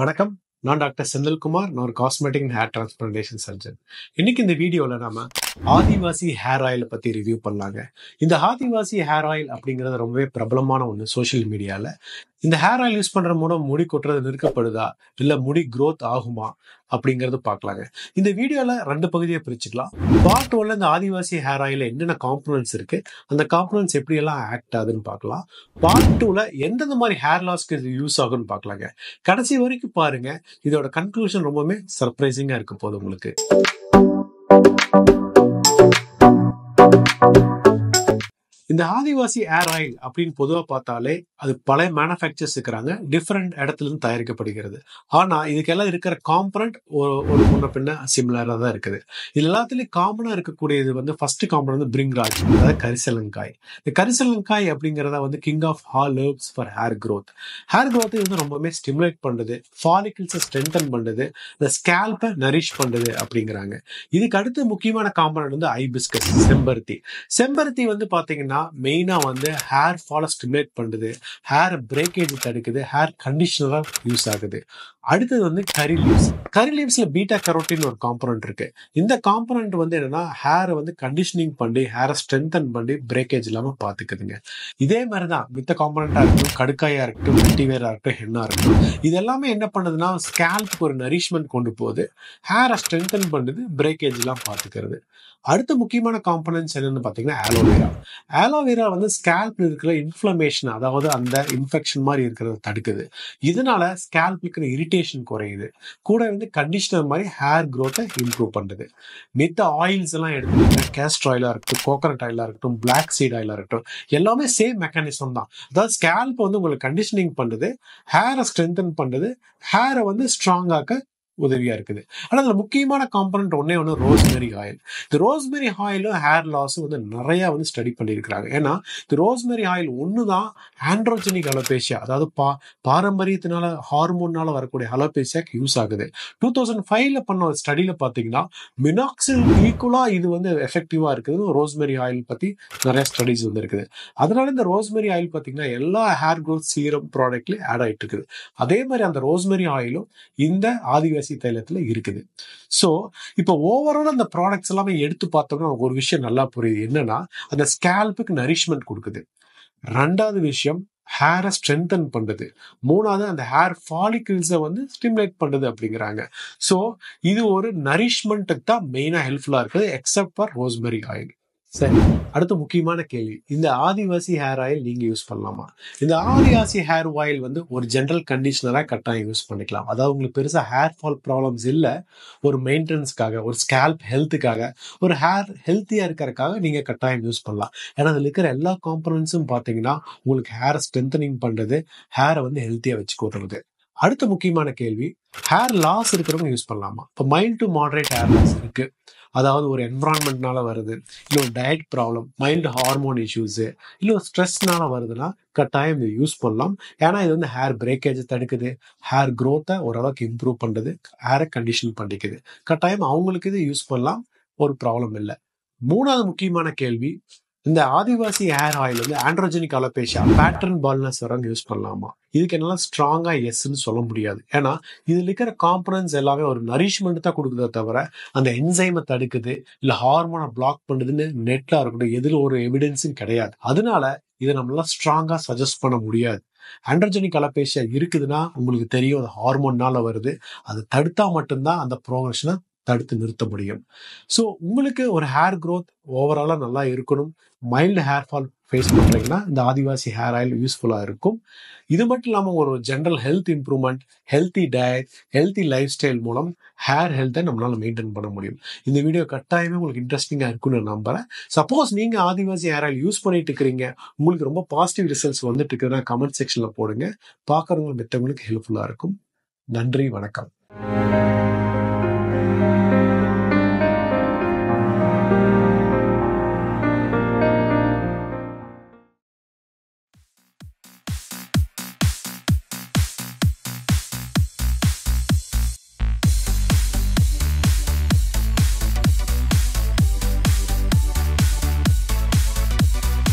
வணக்கம். நான் டாக்டர் செந்தில்குமார். நான் ஒரு cosmetic and hair transplantation surgeon. இன்னைக்கு இந்த வீடியோல நாம ஆதிவாசி ஹேர் ஆயில் பத்தி ரிவ்யூ பண்ணலாங்க. இந்த ஆதிவாசி ஹேர் ஆயில் அப்படிங்கிறது ரொம்பவே பிரபலமான ஒண்ணு சோஷியல் மீடியால. இந்த ஹேர் ஆயில் யூஸ் பண்ற மூலம் முடி கொட்டுறது நிற்கப்படுதா, இல்ல முடி growth ஆகுமா அப்படிங்கறது பார்க்கலாங்க. இந்த வீடியோல 2 பகுதியா பிரிச்சுக்கலாம். பார்ட் 1ல இந்த ஆதிவாசி ஹேர் ஆயில்ல என்னென்ன காம்போனன்ட்ஸ் இருக்கு, அந்த காம்போனன்ட்ஸ் எப்படி எல்லாம் ஆக்ட் ஆகுதுன்னு பார்க்கலாம். பார்ட் 2ல எந்தெந்த மாதிரி ஹேர் லாஸ்க்கு இது யூஸ் ஆகும்னு பார்க்கலாங்க. கடைசி வரைக்கும் பாருங்க. இதோட கன்க்ளூஷன் ரொம்பவே சர்ப்ரைசிங்கா இருக்க போகுது உங்களுக்கு. இந்த ஆதிவாசி ஹேர் ஆயில் அப்படின்னு பொதுவா பார்த்தாலே அது பல மேனுஃபேக்சர்ஸ் இருக்கிறாங்க, டிஃப்ரெண்ட் இடத்துல இருந்து தயாரிக்கப்படுகிறது. ஆனா இதுக்கெல்லாம் இருக்கிற காம்பனன்ட் ஒரு முன்ன பின்ன சிமிலரா தான் இருக்குது. இது எல்லாத்துலயும் காமனா இருக்கக்கூடியது வந்து ஃபர்ஸ்ட் காம்பனன்ட் வந்து பிரிங்ராஜ், அதாவது கரிசலங்காய். இந்த கரிசலங்காய் அப்படிங்கறத வந்து king of all herbs for hair growth. Hair growth வந்து ரொம்பவே ஸ்டிமுலேட் பண்ணுது, ஃபாலிகல்ஸை ஸ்ட்ரென்தன் பண்ணுது, இந்த ஸ்கேல்பை நரிஷ் பண்ணுது அப்படிங்கிறாங்க. இதுக்கு அடுத்து முக்கியமான காம்பனன்ட் வந்து ஐபிஸ்கஸ், செம்பருத்தி. செம்பருத்தி வந்து பாத்தீங்கன்னா மெயினா வந்து ஹேர் ஃபாலை ஸ்டிமுலேட் பண்ணுது, ஹேர் பிரேக்கேஜ் தடுக்குது, ஹேர் கண்டிஷனரா யூஸ் ஆகுது. அடுத்தது வந்து கரி லீவ்ஸ். கரி லீவ்ஸ்ல பீட்டா கரோட்டின் ஒரு காம்பனன்ட் இருக்கு. இந்த காம்பனன்ட் வந்து என்னன்னா ஹேரை வந்து கண்டிஷனிங் பண்ணி ஹேரை ஸ்ட்ரென்தன் பண்ணி பிரேக்கேஜ் இல்லாம பாத்துக்குதுங்க. இதே மாதிரிதான் மித்த காம்பனண்டா இருக்கட்டும், கடுக்காயா இருக்கட்டும், வெட்டிவேரா இருக்கட்டும், ஹென்னா இருக்கட்டும், இது எல்லாமே என்ன பண்ணுதுன்னா ஸ்கேல்ப்க்கு ஒரு நரிஷ்மெண்ட் கொண்டு போகுது, ஹேரை ஸ்ட்ரென்தன் பண்ணுது, பிரேக்கேஜ் எல்லாம் பாத்துக்கிறது. அடுத்த முக்கியமான காம்பனன்ட்ஸ் என்னன்னு பாத்தீங்கன்னா ஆலோவேரா. ஆலோவேரா வந்து ஸ்கேல்ப்ல இருக்கிற இன்ஃப்ளமேஷன், அதாவது அந்த இன்ஃபெக்ஷன் மாதிரி இருக்கிறத தடுக்குது. இதனால ஸ்கேல்ப்ல இருக்கிற இரிட்டேஷன் குறையுது. கூட வந்து கண்டிஷனர் மாதிரி ஹேர் growth-ஐ இம்ப்ரூவ் பண்ணுது. மித்த ஆயில்ஸ் எல்லாம் எடுத்துக்கிட்டீங்கன்னா கேஸ்டர் ஆயிலா இருக்கட்டும், கோகனட் ஆயிலா இருக்கட்டும், பிளாக் சீட் ஆயிலா இருக்கட்டும், எல்லாமே சேம் மெக்கானிசம் தான். அதாவது ஸ்கேல்ப் வந்து உங்களுக்கு கண்டிஷனிங் பண்ணுது, ஹேரை ஸ்ட்ரென்தன் பண்ணுது, ஹேரை வந்து ஸ்ட்ராங் ஆக்க உதவியா இருக்குது. ஆனா அதுல முக்கியமான காம்பனன்ட் ஒண்ணே ஒண்ணு ரோஸ்மெரி ஆயில். இந்த ரோஸ்மெரி ஆயிலும் ஹேர் லாஸ் வந்து நிறைய வந்து ஸ்டடி பண்ணியிருக்கிறாங்க. ஏன்னா இந்த ரோஸ்மெரி ஆயில் ஒண்ணுதான் ஆண்ட்ரோஜெனிக் அலோபேசியா, அதாவது பாரம்பரியத்தினால ஹார்மோன்னால வரக்கூடிய அலோபேசியாக்கு யூஸ் ஆகுது. 2005ல பண்ண ஒரு ஸ்டடியில பாத்தீங்கன்னா மினாக்சில் ஈக்குவலா இது வந்து எஃபெக்டிவா இருக்குது. ரோஸ்மெரி ஆயில் பத்தி நிறைய ஸ்டடிஸ் வந்து இருக்குது. அதனால இந்த ரோஸ்மெரி ஆயில் பாத்தீங்கன்னா எல்லா ஹேர் growth சீரம் ப்ராடக்ட்லயும் ஆட் ஆயிட்டு இருக்குது. அதே மாதிரி அந்த ரோஸ்மெரி ஆயிலும் இந்த ஆதிவாசி தைலத்துல இருக்குது. சோ இப்போ ஓவரால் அந்த ப்ராடக்ட்ஸ் எல்லாமே எடுத்து பார்த்தோம்னா நமக்கு ஒரு விஷயம் நல்லா புரியுது. என்னன்னா அந்த ஸ்கேல்புக்கு நரிஷ்மெண்ட் கொடுக்குது. 2வது விஷயம் ஹேரை ஸ்ட்ரென்தன் பண்ணுது. 3வது அந்த ஹேர் ஃபாலிகிள்ஸை வந்து ஸ்டிமுலேட் பண்ணுது அப்படிங்கிறாங்க. சோ இது ஒரு நரிஷ்மெண்ட்டுக்கு தான் மெயினா ஹெல்ப்ஃபுல்லா இருக்குது, எக்ஸப்ட் ஃபார் ரோஸ்மெரி ஆயில். சரி, அடுத்த முக்கியமான கேள்வி, இந்த ஆதிவாசி ஹேர் ஆயில் நீங்க யூஸ் பண்ணலாமா? இந்த ஆதிவாசி ஹேர் ஆயில் வந்து ஒரு ஜெனரல் கண்டிஷனரா கட்டாயம் யூஸ் பண்ணிக்கலாம். அதாவது உங்களுக்கு பெருசா ஹேர் ஃபால் ப்ராப்ளம்ஸ் இல்ல, ஒரு மெயின்டெனன்ஸ்க்காக, ஒரு ஸ்கேல்ப் ஹெல்த்துக்காக, ஒரு ஹேர் ஹெல்த்தியா இருக்கறதுக்காக நீங்க கட்டாயம் யூஸ் பண்ணலாம். ஏன்னா அதுல இருக்கிற எல்லா காம்பனன்ட்ஸும் பாத்தீங்கன்னா உங்களுக்கு ஹேர் ஸ்ட்ரென்தனிங் பண்றது, ஹேரை வந்து ஹெல்த்தியா வச்சுக்க உதவுது. அடுத்த முக்கியமான கேள்வி, ஹேர் லாஸ் இருக்கிறவங்க யூஸ் பண்ணலாமா? இப்போ mild to moderate hair loss இருக்கு, அதாவது ஒரு என்விரான்மெண்ட்னால வருது, இல்ல ஒரு diet problem, mild hormone issues, இல்ல ஒரு ஸ்ட்ரெஸ்னால வருதுன்னா கட்டாயம் இது யூஸ் பண்ணலாம். ஏன்னா இது வந்து ஹேர் பிரேக்கேஜ் தடுக்குது, ஹேர் growth-ஐ ஓரளவுக்கு இம்ப்ரூவ் பண்ணுது, ஹேரை கண்டிஷன் பண்ணிக்குது. கட்டாயம் அவங்களுக்கு இது யூஸ் பண்ணலாம், ஒரு ப்ராப்ளம் இல்லை. 3வது முக்கியமான கேள்வி, இந்த ஆதிவாசி ஹேர் ஆயில் வந்து ஆண்ட்ரோஜெனிக் அலோபேசியா, பேட்டர்ன் பால்னஸ் வரவங்க யூஸ் பண்ணலாமா? இதுக்கு என்னால ஸ்ட்ராங்கா எஸ்ன்னு சொல்ல முடியாது. ஏன்னா இதுல இருக்கிற காம்பனன்ட்ஸ் எல்லாமே ஒரு நரிஷ்மெண்ட் தான் கொடுக்குதே தவிர அந்த என்சைமை தடுக்குது, இல்ல ஹார்மோனை பிளாக் பண்ணுதுன்னு நெட்ல இருக்கட்டும் எதுல ஒரு எவிடன்ஸும் கிடையாது. அதனால இதை நம்மளால ஸ்ட்ராங்கா சஜஸ்ட் பண்ண முடியாது. ஆண்ட்ரோஜெனிக் அலோபேசியா இருக்குதுன்னா உங்களுக்கு தெரியும், அது ஹார்மோன்னால வருது. அது தடுத்தா மட்டும்தான் அந்த ப்ரோக்ரஷனை தடுத்து நிறுத்த முடியும். ஸோ உங்களுக்கு ஒரு ஹேர் growth ஓவராலா நல்லா இருக்கணும், மைல்டு ஹேர் ஃபால் ஃபேஸ் பண்றீங்கன்னா இந்த ஆதிவாசி ஹேர் ஆயில் யூஸ்ஃபுல்லா இருக்கும். இது மட்டும் இல்லாம ஒரு general health improvement, healthy diet, healthy life style மூலம் ஹேர் ஹெல்த்தை நம்மளால மெயின்டைன் பண்ண முடியும். இந்த வீடியோ கட்டாயமே உங்களுக்கு இன்ட்ரெஸ்டிங்கா இருக்கும்னு நான் நம்புறேன். சப்போஸ் நீங்க ஆதிவாசி ஹேர் ஆயில் யூஸ் பண்ணிட்டு இருக்கிறீங்க, உங்களுக்கு ரொம்ப பாசிட்டிவ் ரிசல்ட்ஸ் வந்துட்டு இருக்குதுன்னா கமெண்ட் செக்ஷன்ல போடுங்க. பார்க்கறவங்க மத்தவங்களுக்கு ஹெல்ப்ஃபுல்லா இருக்கும். நன்றி, வணக்கம்.